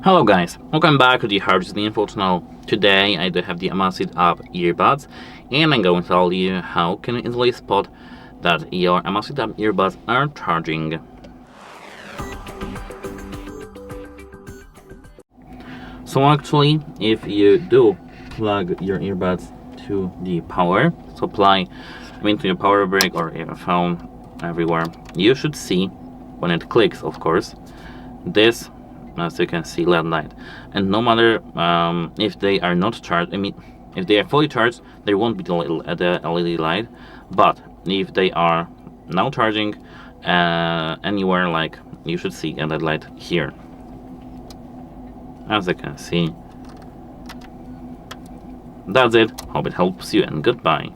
Hello guys, welcome back to the HardReset.Info channel. Today I do have the AMAZFIT Up Earbuds and I'm going to tell you how can you easily spot that your AMAZFIT Up earbuds are charging. So actually, if you do plug your earbuds to the power supply, to your power brick or your phone, everywhere, you should see when it clicks, of course, this, as you can see, LED light. And no matter if they are not charged, if they are fully charged, there won't be the LED light. But if they are now charging anywhere, like, you should see a LED light here. As you can see. That's it. Hope it helps you and goodbye.